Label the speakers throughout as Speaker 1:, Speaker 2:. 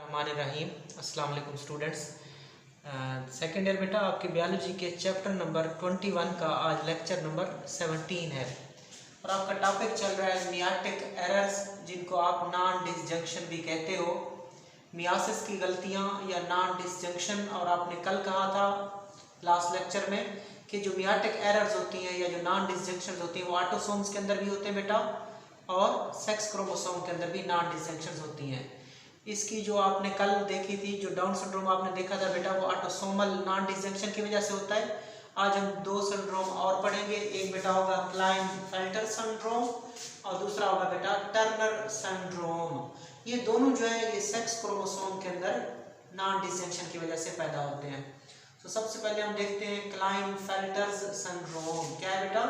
Speaker 1: बिस्मिल्लाहिर्रहमानिर्रहीम। अस्सलाम वालेकुम स्टूडेंट्स। सेकेंड ईयर बेटा आपके बायोलॉजी के चैप्टर नंबर 21 का आज लेक्चर नंबर 17 है और आपका टॉपिक चल रहा है मियाटिक एरर्स, जिनको आप नॉन डिसजंक्शन भी कहते हो। मियासिस की गलतियां या नॉन डिसजंक्शन। और आपने कल कहा था लास्ट लेक्चर में कि जो मियाटिक एरर्स होती हैं या जो नॉन डिसजंक्शन होती हैं वो ऑटोसोम्स के अंदर भी होते हैं बेटा, और सेक्स क्रोमोसोम के अंदर भी नॉन डिसजंक्शन होती हैं। इसकी जो आपने कल देखी थी, जो डाउन सिंड्रोम आपने देखा था बेटा, वो ऑटोसोमल नॉन डिसजंक्शन की वजह से होता है। आज हम दो सिंड्रोम और पढ़ेंगे। एक बेटा होगा क्लाइनफेल्टर सिंड्रोम और दूसरा होगा बेटा टर्नर सिंड्रोम। ये दोनों जो है ये सेक्स क्रोमोसोम के अंदर नॉन डिसजंक्शन की वजह से पैदा होते हैं। तो सबसे पहले हम देखते हैं क्लाइनफेल्टर्स सिंड्रोम। क्या है बेटा?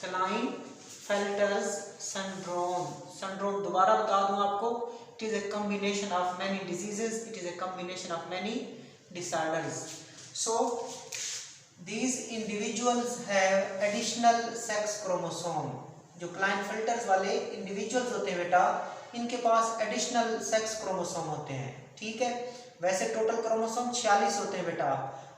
Speaker 1: क्लाइनफेल्टर्स सिंड्रोम दोबारा बता दूं आपको, it is a combination of many diseases, it is a combination of many disorders. So these individuals have additional sex chromosome. जो क्लाइनफेल्टर्स वाले इंडिविजुअल्स होते हैं बेटा, इनके पास एडिशनल सेक्स क्रोमोसोम होते हैं। ठीक है, वैसे टोटल क्रोमोसोम 46 होते हैं बेटा।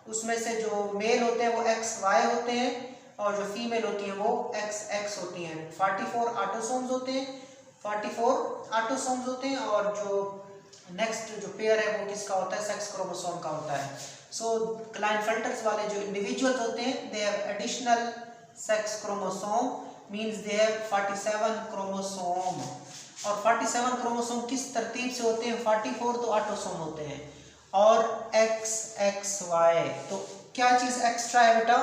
Speaker 1: उसमें से जो मेल होते हैं वो XY होते हैं और जो फीमेल होती हैं वो XX होती हैं। 44 ऑटोसोम्स होते हैं, 44 ऑटोसोम्स होते हैं। और जो नेक्स्ट जो पेयर है वो किसका होता है? सेक्स क्रोमोसोम का होता है। सो क्लाइनफेल्टर्स वाले जो इंडिविजुअल्स होते हैं they have additional sex chromosome, means they have 47 chromosome. और 47 क्रोमोसोम किस तरतीब से होते हैं? 44 तो ऑटोसोम होते हैं और XXY। तो क्या चीज एक्स्ट्रा है बेटा?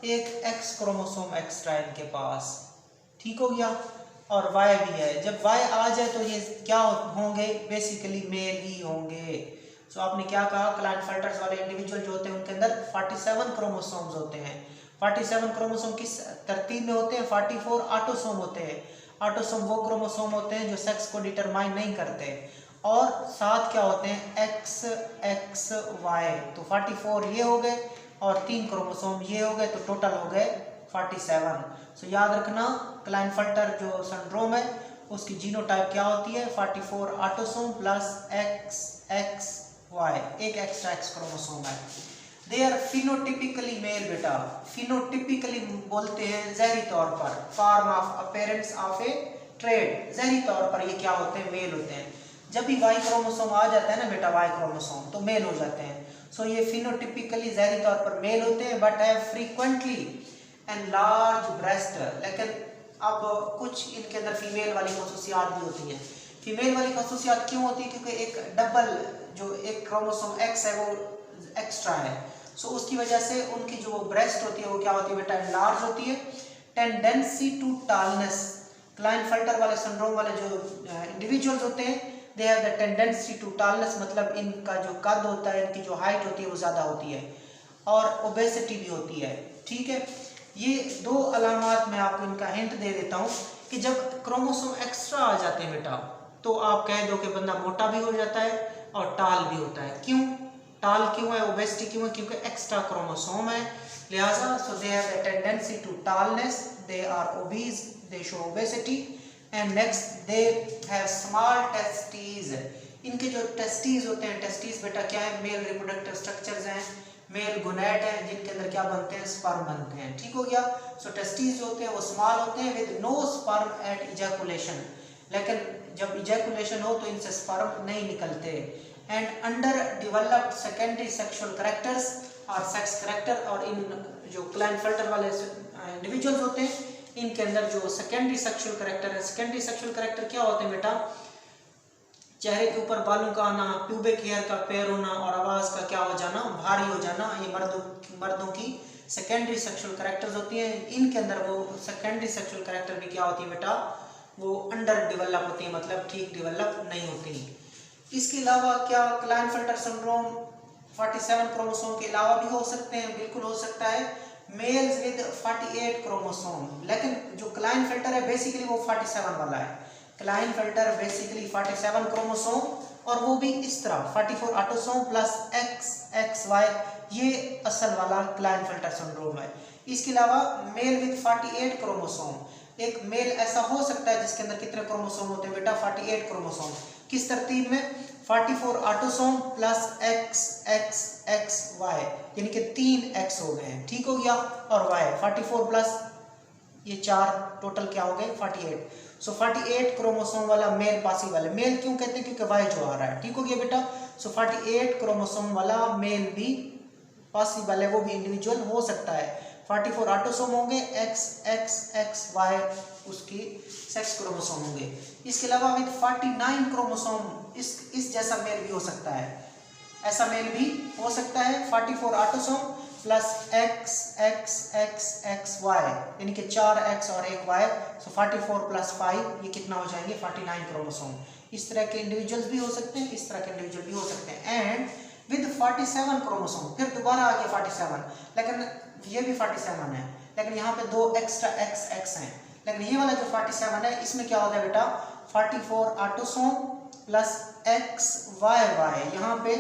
Speaker 1: एक X क्रोमोसोम एक्स्ट्रा है इनके पास। ठीक हो गया। और Y भी है। जब Y आ जाए तो ये क्या होंगे? बेसिकली मेल ही होंगे। सो आपने क्या कहा? क्लाइनफेल्टर्स वाले इंडिविजुअल जो होते हैं उनके अंदर 47 क्रोमोसोम्स होते हैं। 47 क्रोमोसोम किस तरतीब में होते हैं? 44 ऑटोसोम होते हैं। ऑटोसोम वो क्रोमोसोम होते हैं जो सेक्स को डिटरमाइन नहीं करते। और साथ क्या होते हैं? XXY। तो 44 ये हो गए और 3 क्रोमोसोम ये हो गए, तो टोटल हो गए 47। सो याद रखना, क्लाइनफेल्टर जो सिंड्रोम है उसकी जीनोटाइप क्या होती है? 44 ऑटोसोम प्लस XXY, एक एक्स्ट्रा X क्रोमोसोम है। दे आर फिनोटिपिकली मेल बेटा। फिनोटिपिकली बोलते हैं जहरी तौर पर, form of appearance of a trait. जहरी तौर पर ये क्या होते हैं? मेल होते हैं। जब भी Y क्रोमोसोम आ जाता है ना बेटा, Y क्रोमोसोम, तो मेल हो जाते हैं। सो ये फिनोटिपिकली जहरी तौर पर मेल होते हैं, but have frequently and large breast. लेकिन अब कुछ इनके अंदर फीमेल वाली खसूसियात भी होती हैं। फीमेल वाली खसूसियात क्यों होती है? क्योंकि एक डबल जो एक क्रोमोसोम X है वो एक्स्ट्रा है। सो उसकी वजह से उनकी जो ब्रेस्ट होती है वो क्या होती है बेटा? लार्ज होती है। Tendency to tallness. क्लाइनफेल्टर वाले सिंड्रोम वाले जो इंडिविजुअल्स होते हैं they have the tendency to tallness, मतलब इनका जो कद होता है, इनकी जो हाइट होती है वो ज़्यादा होती है और ओबेसिटी भी होती है। ठीक है, ये दो अलामात मैं आपको इनका हिंट दे देता हूँ कि जब क्रोमोसोम एक्स्ट्रा आ जाते हैं बेटा तो आप कह दो कि बंदा मोटा भी हो जाता है और टाल भी होता है। क्यों टाल क्यों है, ओबेसिटी क्यों है? क्योंकि एक्स्ट्रा क्रोमोसोम है, लिहाजा so they have the tendency to tallness, they are obese, they show obesity. And next they have small testes. इनके जो टेस्टीज होते हैं, टेस्टीज बेटा क्या है? मेल रिप्रोडक्टिव स्ट्रक्चर्स हैं, मेल गोनैड हैं, जिनके अंदर क्या बनते हैं? स्पर्म बनते हैं। ठीक हो गया। सो टेस्टीज जो होते हैं वो स्मॉल होते हैं with no sperm at ejaculation. लेकिन जब इजैकुलेशन हो तो इनसे स्पर्म नहीं निकलते। And under developed secondary sexual characters और सेक्स कैरेक्टर। और इन जो क्लाइनफेल्टर वाले इंडिविजुअल्स होते हैं इनके अंदर जो सेकेंडरी सेक्सुअल कैरेक्टर है, सेकेंडरी सेक्सुअल कैरेक्टर क्या होते हैं बेटा? चेहरे के ऊपर बालों का आना, प्यूबिक हेयर का पेयर होना और आवाज का क्या हो जाना? भारी हो जाना। ये मर्दों की सेकेंडरी सेक्सुअल कैरेक्टर्स होती हैं। इनके अंदर वो सेकेंडरी सेक्सुअल कैरेक्टर भी क्या होती है बेटा? वो अंडर डेवलप होती है, मतलब ठीक डेवलप नहीं होती। इसके अलावा क्या क्लाइनफेल्टर सिंड्रोम 47 क्रोमोसोम के अलावा भी हो सकते हैं? बिल्कुल हो सकता है। Males with 48 chromosome. लेकिन जो क्लाइनफेल्टर है बेसिकली वो 47 वाला है। क्लाइनफेल्टर बेसिकली 47 क्रोमोसोम और वो भी इस तरह 44 ऑटोसोम प्लस XXY, ये असल वाला क्लाइनफेल्टर सिंड्रोम है। इसके अलावा मेल विद 48 क्रोमोसोम। एक मेल ऐसा हो सकता है जिसके अंदर कितने क्रोमोसोम होते हैं बेटा? 48 क्रोमोसोम। किस तरतीब में? 44 autosome plus x x x y, यानी कि 3 x हो गए हैं, ठीक हो गया, और y 44 प्लस ये 4 टोटल क्या हो गए? 48। सो 48 क्रोमोसोम वाला मेल पॉसिबल है। मेल क्यों कहते हैं? क्योंकि y जो आ रहा है, ठीक हो गया बेटा। सो 48 क्रोमोसोम वाला मेल भी पॉसिबल है, वो भी इंडिविजुअल हो सकता है। 44 ऑटोसोम होंगे, x x x y उसकी सेक्स क्रोमोसोम होंगे। इसके अलावा विद 49 क्रोमोसोम इस जैसा मेल भी हो सकता है, ऐसा मेल भी हो सकता है। 44 autosome plus x x x x y, यानी कि 4 x और 1 y, सो 44 प्लस 5 ये कितना हो जाएंगे? 49 क्रोमोसोम। इस तरह के इंडिविजुअल्स भी हो सकते हैं, इस तरह के इंडिविजुअल भी हो सकते हैं। एंड विद 47 क्रोमोसोम, फिर दोबारा आ गया 47, लेकिन ये भी 47 है, लेकिन यहाँ पे 2 एक्स्ट्रा x x हैं, लेकिन ये वाला जो 47 है इसमें क्या होता है बेटा? 44 autosome plus x y y, यहाँ पे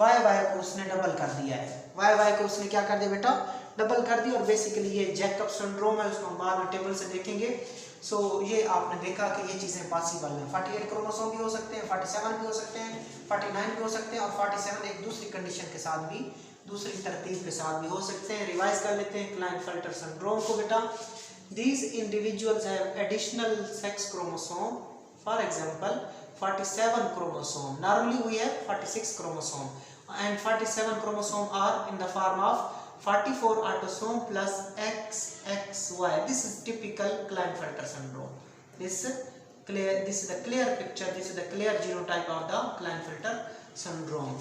Speaker 1: y y को उसने डबल कर दिया है, y y को उसने क्या कर दिया बेटा? डबल कर दिया। और बेसिकली ये जैकब सिंड्रोम है, उसको हम बाद में टेबल से देखेंगे। सो ये आपने देखा कि ये चीज़ें पॉसिबल हैं। 48 क्रोमोसोम भी हो सकते हैं, 47 भी हो सकते हैं, 49 भी हो सकते हैं, और 47 एक दूसरी कंडीशन के साथ भी, दूसरी तरतीब के साथ भी हो सकते हैं। रिवाइज कर लेते हैं क्लाइनफेल्टर सिंड्रोम को बेटा। These individuals have additional sex chromosome, for example 47 chromosome. Normally we have 46 chromosome, and 47 chromosome are in the form of 44 autosome plus XXY. This is typical Klinefelter syndrome. This is the clear picture. This is the clear genotype of the Klinefelter syndrome.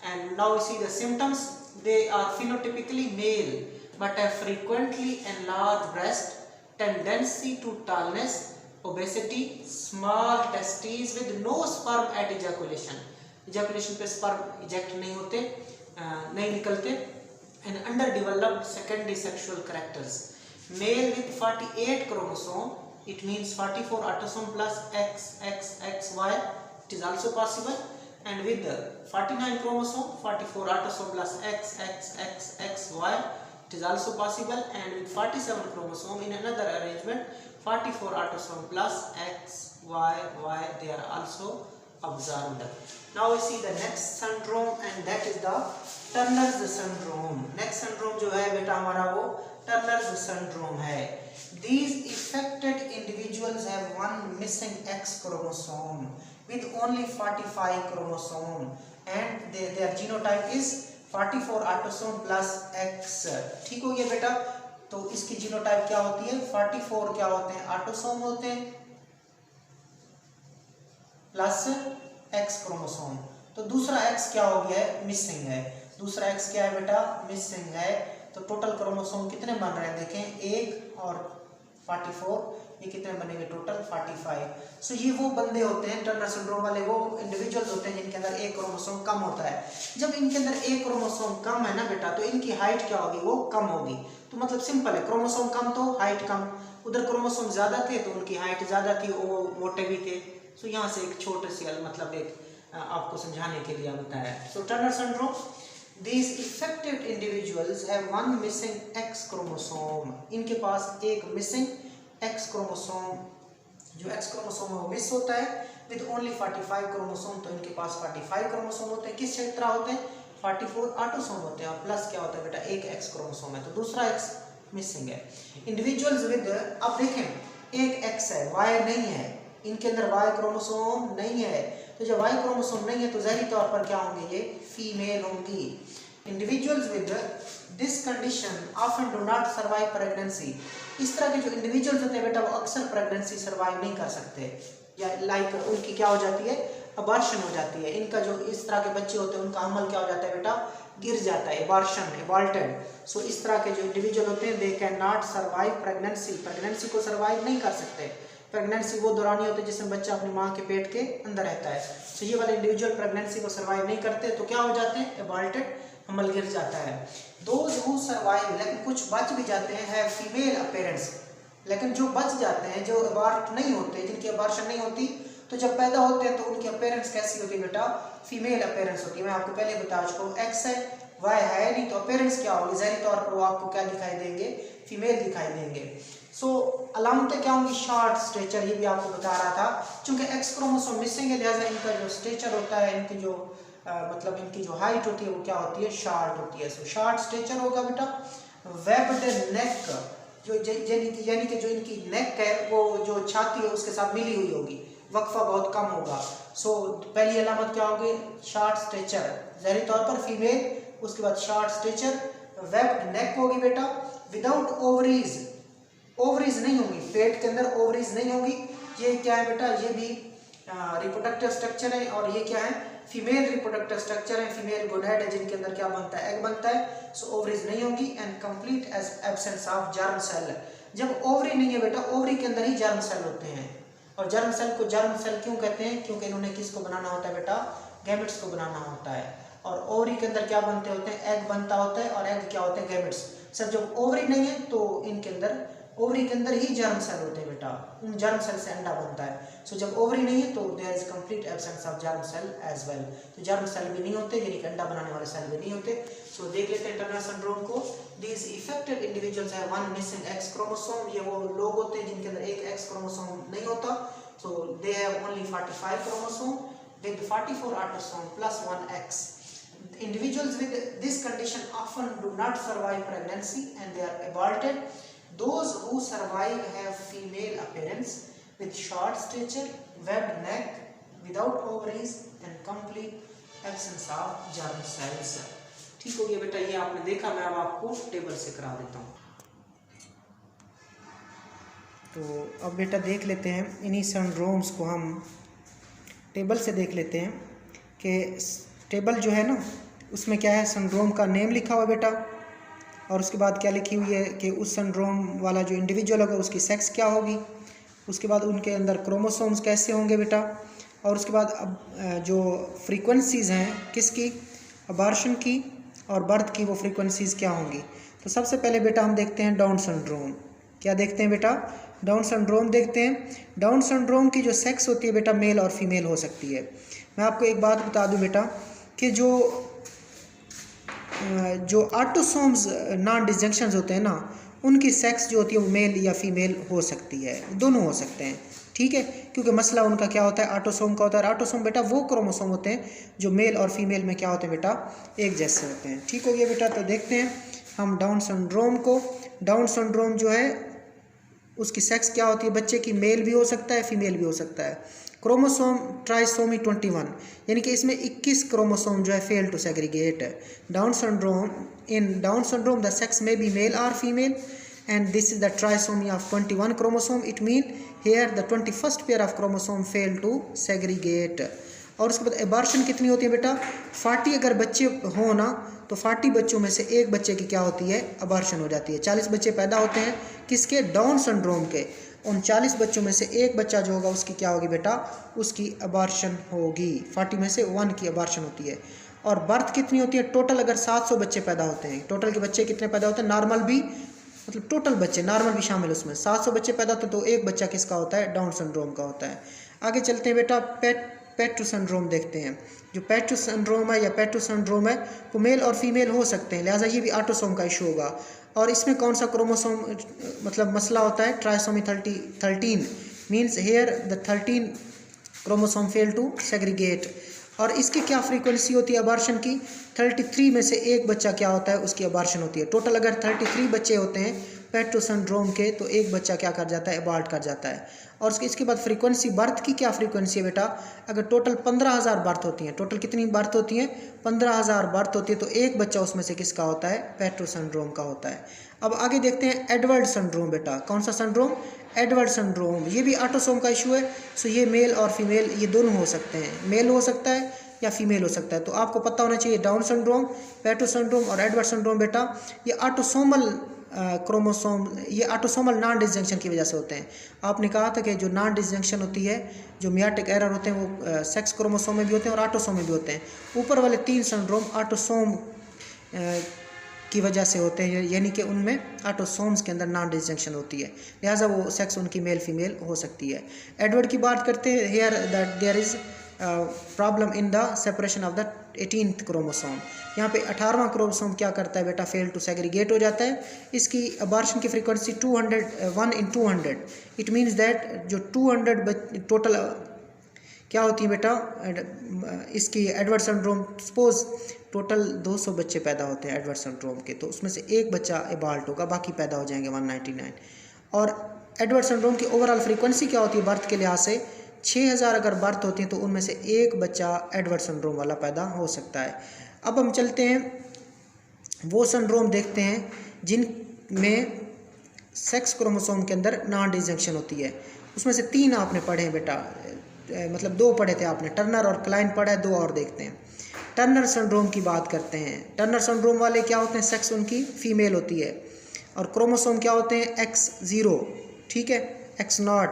Speaker 1: And now we see the symptoms. They are phenotypically male but have frequently enlarged breast, tendency to tallness, obesity, small testes with no sperm at ejaculation. Ejaculation पे sperm eject नहीं होते, नहीं निकलते, and underdeveloped secondary sexual characters. Male with 48 chromosome, it means 44 autosome plus XXXY, it is also possible. And with the 49 chromosome, 44 autosome plus XXXXY, it is also possible. And with 47 chromosome in another arrangement, 44 autosome plus XYY, they are also observed. Now we see the next syndrome, and that is the Turner's syndrome. Next syndrome जो है बेटा हमारा वो Turner's syndrome है. These affected individuals have one missing X chromosome with only 45 chromosome, and their genotype is 44 autosome plus X. ठीक हो गया बेटा। तो इसकी जीनोटाइप क्या होती है? 44 क्या होते हैं? ऑटोसोम होते हैं प्लस X क्रोमोसोम। तो दूसरा X क्या हो गया है? मिसिंग है। दूसरा X क्या है बेटा? मिसिंग है। तो टोटल क्रोमोसोम कितने बन रहे हैं? देखें, 1 और 44, ये कितने बनेंगे? टोटल 45। सो ये वो बंदे होते हैं टर्नर सिंड्रोम वाले, वो इंडिविजुअल्स होते हैं जिनके अंदर एक क्रोमोसोम कम होता है। जब इनके अंदर एक क्रोमोसोम कम है ना बेटा, तो इनकी हाइट क्या होगी? वो कम होगी। तो मतलब सिंपल है, क्रोमोसोम कम तो हाइट कम। उधर क्रोमोसोम ज्यादा थे तो उनकी हाइट ज्यादा थी, वो मोटे भी थे। सो यहाँ से एक छोटे सी मतलब एक आपको समझाने के लिए बताया। So Turner syndrome, these affected individuals have one missing X chromosome. इनके पास एक missing X क्रोमोसोम, जो X क्रोमोसोम है वो मिस होता है। विद ओनली 45 क्रोमोसोम, तो इनके पास 45 क्रोमोसोम होते हैं। किस क्षेत्र होते हैं? 44 ऑटोसोम होते हैं, और प्लस क्या होता है बेटा? एक X क्रोमोसोम है, तो दूसरा X मिसिंग है। इंडिविजुअल्स विद, अब देखें एक X है, Y नहीं है, इनके अंदर Y क्रोमोसोम नहीं है। तो जब Y क्रोमोसोम नहीं है तो ज़ाहिरी तौर पर क्या होंगे? ये फीमेल होंगी। Individuals with this condition often do not survive pregnancy. इस तरह के जो इंडिविजुअल्स होते हैं बेटा, वो अक्सर प्रेगनेंसी सर्वाइव नहीं कर सकते, या लाइक उनकी क्या हो जाती है? अबॉर्शन हो जाती है। इनका जो इस तरह के बच्चे होते हैं उनका अमल क्या हो जाता है बेटा? गिर जाता है, अबॉर्शन, एबॉल्टेड। सो इस तरह के जो इंडिविजुअल होते हैं, they can not survive pregnancy, pregnancy को सर्वाइव नहीं कर सकते। प्रेगनेंसी वो दौरानी होती है जिसमें बच्चा अपनी माँ के पेट के अंदर रहता है। सो ये वाले इंडिविजुअल प्रेगनेंसी को सर्वाइव नहीं करते, तो क्या हो जाते हैं? एबॉल्टेड, अमल गिर जाता है। दोज हु सर्वाइव, लेकिन कुछ बच भी जाते हैं, है फीमेल अपीयरेंस। लेकिन जो बच जाते हैं, जो अबॉर्ट नहीं होते, जिनकी अबॉर्शन नहीं होती, तो जब पैदा होते हैं तो उनकी अपीयरेंस कैसी होती है बेटा? फीमेल अपीयरेंस होती है। मैं आपको पहले बता चुका हूँ, X है, Y है नहीं, तो अपीयरेंस क्या होगी? ज़ाहिरी तौर पर वो आपको क्या दिखाई देंगे? फीमेल दिखाई देंगे। सो अलामतें क्या होंगी, शॉर्ट स्ट्रेचर, ये भी आपको बता रहा था, क्योंकि एक्स क्रोमोसोम मिसिंग है लिहाजा इनका जो स्ट्रेचर होता है, इनकी जो मतलब इनकी जो हाइट होती है वो क्या होती है, शॉर्ट होती है। सो शॉर्ट स्ट्रेचर होगा बेटा। वेब्ड नेक, जो यानी कि जो इनकी नेक है वो जो छाती है उसके साथ मिली हुई होगी, वक्फा बहुत कम होगा। सो पहली अलामत क्या होगी, शॉर्ट स्ट्रेचर, ज़ाहिरी तौर पर फीमेल, उसके बाद शॉर्ट स्ट्रेचर, वेब्ड नेक होगी बेटा। विदाउट ओवरीज, ओवरीज नहीं होंगी, पेट के अंदर ओवरीज नहीं होंगी। ये क्या है बेटा, ये भी रिप्रोडक्टिव स्ट्रक्चर है, और ये क्या है, फीमेल रिप्रोडक्टिव स्ट्रक्चर है, फीमेल गोनैड है जिनके अंदर क्या बनता है, एग बनता है। सो ओवरीज नहीं होंगी। And complete absence of germ cell, जब ओवरी नहीं है बेटा, ओवरी के अंदर ही जर्म सेल होते हैं। और जर्म सेल को जर्म सेल क्यों कहते हैं, क्योंकि इन्होंने किसको बनाना होता है बेटा, गैमेट्स को बनाना होता है। और ओवरी के अंदर क्या बनते होते हैं, एग बनता होता है, और एग क्या होते हैं, गैमेट्स। सर जब ओवरी नहीं है तो इनके अंदर, ओवरी के अंदर ही जर्म सेल होते हैं बेटा, उन जर्म सेल से अंडा बनता है। सो जब ओवरी नहीं है तो there is complete absence of germ cell as well, तो जर्म सेल भी नहीं होते, यानी कि अंडा बनाने वाले सेल भी नहीं होते। सो देख लेते हैं टर्नर सिंड्रोम को। These affected individuals have one missing x chromosome, ये वो लोग होते हैं जिनके अंदर एक एक्स क्रोमोसोम नहीं होता। So they have only 45 chromosome with 44 autosome plus 1 X. Individuals with this condition often do not survive pregnancy and they are aborted. Those who survive have female appearance with short stature, webbed neck, without ovaries and complete absence of germ cells. ठीक हो गया बेटा, ये आपने देखा, मैं अब आपको टेबल से करा देता हूँ। तो अब बेटा देख लेते हैं इन्हीं सिंड्रोम्स को, हम टेबल से देख लेते हैं कि टेबल जो है ना उसमें क्या है, सिंड्रोम का नेम लिखा हुआ बेटा, और उसके बाद क्या लिखी हुई है कि उस सिंड्रोम वाला जो इंडिविजुअल होगा उसकी सेक्स क्या होगी, उसके बाद उनके अंदर क्रोमोसोम्स कैसे होंगे बेटा, और उसके बाद अब जो फ्रीक्वेंसीज़ हैं किसकी, अबॉर्शन की और बर्थ की, वो फ्रीक्वेंसीज़ क्या होंगी। तो सबसे पहले बेटा हम देखते हैं डाउन सिंड्रोम। क्या देखते हैं बेटा, डाउन सिंड्रोम देखते हैं। डाउन सिंड्रोम की जो सेक्स होती है बेटा मेल और फीमेल हो सकती है। मैं आपको एक बात बता दूं बेटा कि जो ऑटोसोम्स नॉन डिसजंक्शंस होते हैं ना, उनकी सेक्स जो होती है वो मेल या फीमेल हो सकती है, दोनों हो सकते हैं, ठीक है, क्योंकि मसला उनका क्या होता है, ऑटोसोम का होता है। ऑटोसोम बेटा वो क्रोमोसोम होते हैं जो मेल और फीमेल में क्या होते हैं बेटा, एक जैसे होते हैं। ठीक हो गया बेटा। तो देखते हैं हम डाउन सिंड्रोम को। डाउन सिंड्रोम जो है उसकी सेक्स क्या होती है बच्चे की, मेल भी हो सकता है फीमेल भी हो सकता है। क्रोमोसोम ट्राइसोमी 21, यानी कि इसमें 21 क्रोमोसोम जो है fail to segregate. Down syndrome, in Down syndrome the sex में बी मेल और female and this is the trisomy of 21 chromosome. It mean here the 21st pair of chromosome fail to segregate. और उसके बाद abortion कितनी होती है बेटा, 40 अगर बच्चे हो ना तो 40 बच्चों में से एक बच्चे की क्या होती है, एबॉर्शन हो जाती है। 40 बच्चे पैदा होते हैं किसके, डाउन सिंड्रोम के। उन 40 बच्चों में से एक बच्चा जो होगा उसकी क्या होगी बेटा, उसकी एबॉर्शन होगी। 40 में से 1 की एबॉर्शन होती है। और बर्थ कितनी होती है, टोटल अगर 700 बच्चे पैदा होते हैं, टोटल के बच्चे कितने पैदा होते हैं, नॉर्मल भी, मतलब टोटल बच्चे नॉर्मल भी शामिल उसमें 700 बच्चे पैदा होते हैं, तो एक बच्चा किसका होता है, डाउन सिंड्रोम का होता है। आगे चलते हैं बेटा, पेट्रू सिंड्रोम देखते हैं। जो पेट्रू सिंड्रोम है या पेट्रू सिंड्रोम है वो मेल और फीमेल हो सकते हैं, लिहाजा ये भी ऑटोसोम का इशू होगा। और इसमें कौन सा क्रोमोसोम मतलब मसला होता है, trisomy 13 means here the 13 chromosome fail to segregate. और इसकी क्या फ्रीक्वेंसी होती है एबॉर्शन की, 33 में से एक बच्चा क्या होता है, उसकी एबॉर्शन होती है। टोटल अगर 33 बच्चे होते हैं पेट्रू सिंड्रोम के तो एक बच्चा क्या कर जाता है, एबॉर्ट कर जाता है। और इसके बाद फ्रीक्वेंसी, बर्थ की क्या फ्रीक्वेंसी है बेटा, अगर टोटल 15,000 बर्थ होती हैं, टोटल कितनी बर्थ होती हैं, 15,000 बर्थ होती है, तो एक बच्चा उसमें से किसका होता है, पेट्रू सिंड्रोम का होता है। अब आगे देखते हैं एडवर्ड सिंड्रोम बेटा। कौन सा सिंड्रोम, एडवर्ड सिंड्रोम। ये भी ऑटोसोम का इशू है। सो ये मेल और फीमेल ये दोनों हो सकते हैं, मेल हो सकता है या फीमेल हो सकता है। तो आपको पता होना चाहिए डाउन सिंड्रोम, पेट्रू सिंड्रोम और एडवर्ड सिंड्रोम बेटा ये ऑटोसोमल क्रोमोसोम, ये ऑटोसोमल नॉन डिसजंक्शन की वजह से होते हैं। आपने कहा था कि जो नॉन डिसजंक्शन होती है, जो मियाटिक एरर होते हैं वो सेक्स क्रोमोसोम में भी होते हैं और ऑटोसोम में भी होते हैं। ऊपर वाले 3 सिंड्रोम ऑटोसोम की वजह से होते हैं, यानी कि उनमें ऑटोसोम्स के अंदर नॉन डिसजंक्शन होती है, लिहाजा वो सेक्स उनकी मेल फीमेल हो सकती है। एडवर्ड की बात करते हैं, here that there is problem in the separation of the 18th chromosome. यहाँ पे 18वां क्रोमोसोम क्या करता है बेटा, फेल टू सेग्रीगेट हो जाता है। इसकी अबॉर्शन की frequency 1 in 200, it means that जो 200 टोटल क्या होती है बेटा, इसकी एडवर्ड सिंड्रोम, सपोज टोटल 200 बच्चे पैदा होते हैं एडवर्ड सिंड्रोम के, तो उसमें से एक बच्चा एबाल्ट होगा, बाकी पैदा हो जाएंगे 199। और एडवर्ड सिंड्रोम की ओवरऑल फ्रीक्वेंसी क्या होती है बर्थ के लिहाज से, 6000 अगर बर्थ होती है तो उनमें से एक बच्चा एडवर्ड सिंड्रोम वाला पैदा हो सकता है। अब हम चलते हैं वो सिंड्रोम देखते हैं जिनमें सेक्स क्रोमोसोम के अंदर नॉन डिसजंक्शन होती है। उसमें से 3 आपने पढ़े हैं बेटा, मतलब 2 पढ़े थे आपने, टर्नर और क्लाइन पढ़ा है, 2 और देखते हैं। टर्नर सिंड्रोम की बात करते हैं। टर्नर सिंड्रोम वाले क्या होते हैं, सेक्स उनकी फीमेल होती है और क्रोमोसोम क्या होते हैं, X0, ठीक है, X0,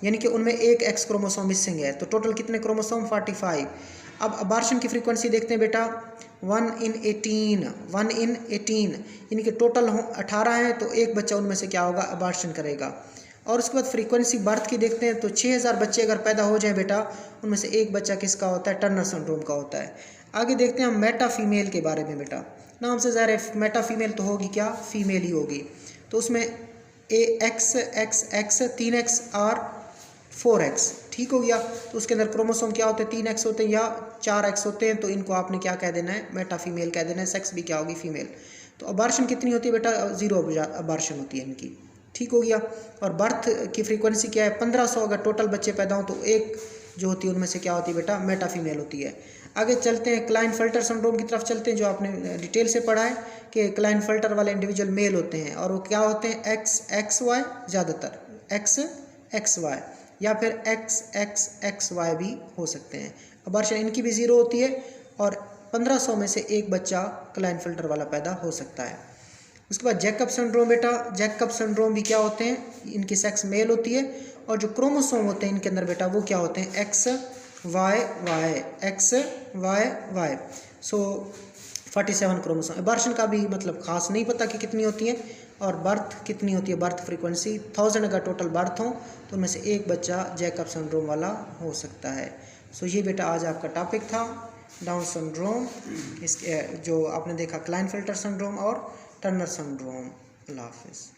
Speaker 1: यानी कि उनमें एक X क्रोमोसोम मिसिंग है। तो टोटल कितने क्रोमोसोम, 45। अब अबॉर्शन की फ्रीक्वेंसी देखते हैं बेटा, 1 in 18, यानी कि टोटल 18 हैं तो एक बच्चा उनमें से क्या होगा, अबॉर्शन करेगा। और उसके बाद फ्रीक्वेंसी बर्थ की देखते हैं तो 6000 बच्चे अगर पैदा हो जाए बेटा, उनमें से एक बच्चा किसका होता है, टर्नर सिंड्रोम का होता है। आगे देखते हैं हम मेटा फीमेल के बारे में बेटा, नाम से ज़ाहिर है मेटा फीमेल तो होगी क्या, फीमेल ही होगी। तो उसमें X 3X और 4X, ठीक हो गया। तो उसके अंदर क्रोमोसोम क्या होते हैं, 3X होते हैं या 4X होते हैं, तो इनको आपने क्या कह देना है, मेटा फीमेल कह देना है, सेक्स भी क्या होगी, फीमेल। तो अबॉर्शन कितनी होती है बेटा, 0 अबॉर्शन होती है इनकी, ठीक हो गया। और बर्थ की फ्रीक्वेंसी क्या है, 1500 अगर टोटल बच्चे पैदा हों तो एक जो होती है उनमें से क्या होती है बेटा, मेटा फीमेल होती है। आगे चलते हैं क्लाइनफेल्टर सिंड्रोम की तरफ चलते हैं, जो आपने डिटेल से पढ़ा है कि क्लाइनफेल्टर वाले इंडिविजुअल मेल होते हैं और वो क्या होते हैं, XXY, ज़्यादातर XXY या फिर XXXY भी हो सकते हैं। अबॉर्शन इनकी भी 0 होती है और 1500 में से एक बच्चा क्लाइनफेल्टर वाला पैदा हो सकता है। उसके बाद जैकब सिंड्रोम बेटा, जैकब सिंड्रोम भी क्या होते हैं, इनकी सेक्स मेल होती है और जो क्रोमोसोम होते हैं इनके अंदर बेटा वो क्या होते हैं, XYY। सो 47 क्रोमोसोम। अबॉर्शन का भी मतलब खास नहीं पता कि कितनी होती है और बर्थ कितनी होती है, बर्थ फ्रीक्वेंसी 1000 अगर टोटल बर्थ हो तो उनमें से एक बच्चा जैकब सिंड्रोम वाला हो सकता है। सो ये बेटा आज आपका टॉपिक था डाउन सिंड्रोम, इसके जो आपने देखा क्लाइनफेल्टर सिंड्रोम और टर्नर सिंड्रोम। अल्लाह हाफिज़।